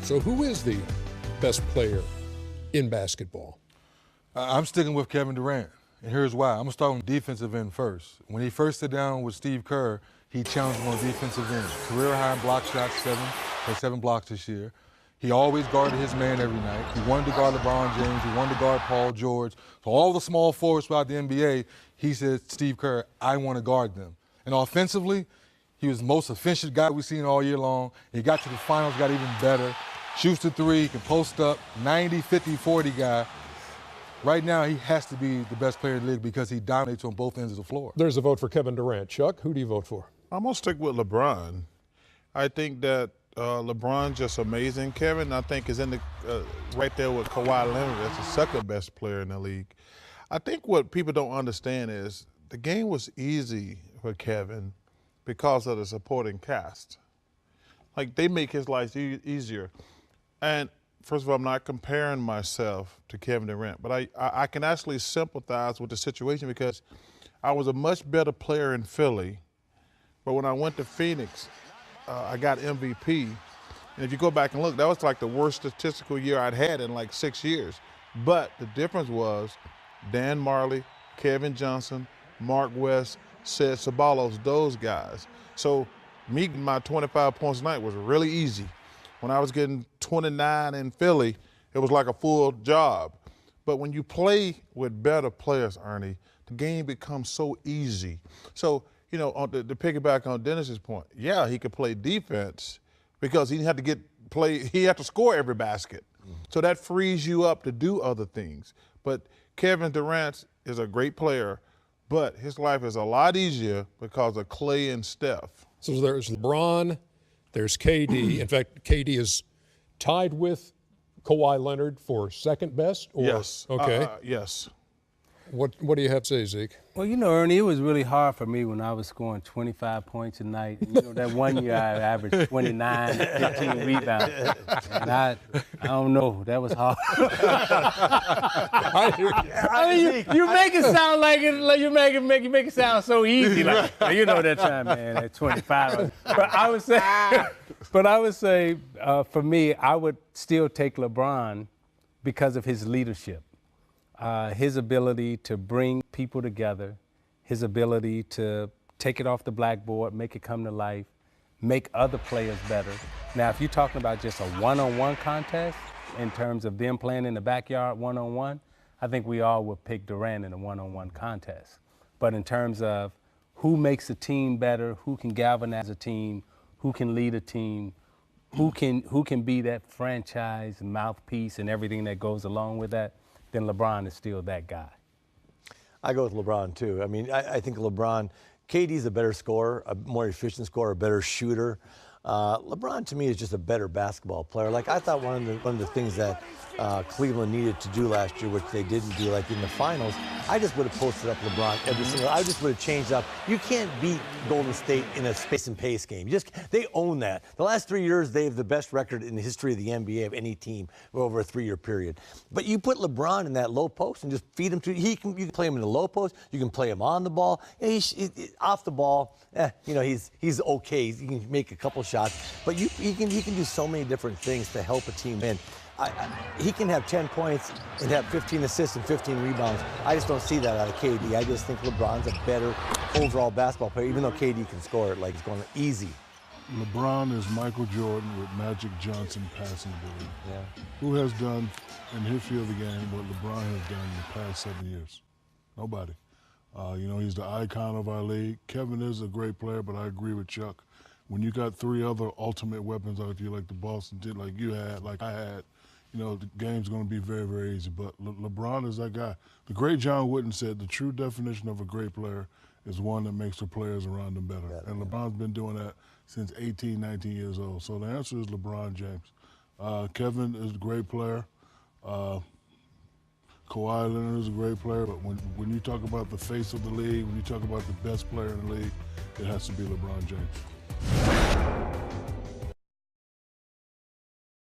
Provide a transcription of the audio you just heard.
So who is the best player in basketball? I'm sticking with Kevin Durant, and here's why. I'm going to start on the defensive end first. When he first sat down with Steve Kerr, he challenged him on the defensive end. Career high in block shots, had 7 blocks this year. He always guarded his man every night. He wanted to guard LeBron James. He wanted to guard Paul George. So all the small forwards throughout the NBA, he said, Steve Kerr, I want to guard them. And offensively, he was the most efficient guy we've seen all year long. He got to the finals, got even better. Shoots the three, can post up, 90, 50, 40 guy. Right now, he has to be the best player in the league because he dominates on both ends of the floor. There's a vote for Kevin Durant. Chuck, who do you vote for? I'm going to stick with LeBron. I think that LeBron's just amazing. Kevin, I think, is in the right there with Kawhi Leonard as the second best player in the league. I think what people don't understand is the game was easy for Kevin because of the supporting cast. Like, they make his life easier. And first of all, I'm not comparing myself to Kevin Durant, but I can actually sympathize with the situation because I was a much better player in Philly, but when I went to Phoenix, I got MVP. And if you go back and look, that was like the worst statistical year I'd had in like 6 years. But the difference was Dan Marley, Kevin Johnson, Mark West, Sid Sabalos, those guys. So me getting my 25 points a night was really easy. When I was getting 29 in Philly, it was like a full job. But when you play with better players, Ernie, the game becomes so easy. So, you know, to piggyback on Dennis's point, yeah, he could play defense because he had to score every basket. So that frees you up to do other things. But Kevin Durant is a great player, but his life is a lot easier because of Clay and Steph. So there's LeBron, there's KD. In fact, KD is tied with Kawhi Leonard for second best? Or? Yes. Okay. Yes. What do you have to say, Zeke? Well, you know, Ernie, it was really hard for me when I was scoring 25 points a night. You know, that one year I averaged 29, 15 rebounds. And I don't know, that was hard. I mean, you make it sound like you make it sound so easy. Like, you know that time, man, at 25. But I would say, for me, I would still take LeBron because of his leadership. His ability to bring people together, his ability to take it off the blackboard, make it come to life, make other players better. Now, if you're talking about just a one-on-one contest in terms of them playing in the backyard one-on-one, I think we all would pick Durant in a one-on-one contest. But in terms of who makes a team better, who can galvanize a team, who can lead a team, who can be that franchise mouthpiece and everything that goes along with that, then LeBron is still that guy. I go with LeBron, too. I mean, I think LeBron, KD's a better scorer, a more efficient scorer, a better shooter. LeBron, to me, is just a better basketball player. Like, I thought one of the things that Cleveland needed to do last year, which they didn't do, like in the finals, I just would have posted up LeBron every single. I just would have changed up. You can't beat Golden State in a space and pace game. They own that. The last 3 years, they have the best record in the history of the NBA of any team over a 3-year period. But you put LeBron in that low post and just feed him to. You can play him in the low post. You can play him on the ball. Off the ball, you know, he's okay. He can make a couple shots, but he can do so many different things to help a team win. He can have 10 points and have 15 assists and 15 rebounds. I just don't see that out of KD. I just think LeBron's a better overall basketball player, even though KD can score it like it's going easy. LeBron is Michael Jordan with Magic Johnson passing ability. Yeah. Who has done in the history of the game what LeBron has done in the past 7 years? Nobody. You know, he's the icon of our league. Kevin is a great player, but I agree with Chuck. When you got 3 other ultimate weapons out there, like the Boston did, like you had, like I had, you know, the game's going to be very, very easy. But LeBron is that guy. The great John Wooden said the true definition of a great player is one that makes the players around them better. And LeBron's been doing that since 18, 19 years old. So the answer is LeBron James. Kevin is a great player. Kawhi Leonard is a great player. But when you talk about the face of the league, when you talk about the best player in the league, it has to be LeBron James.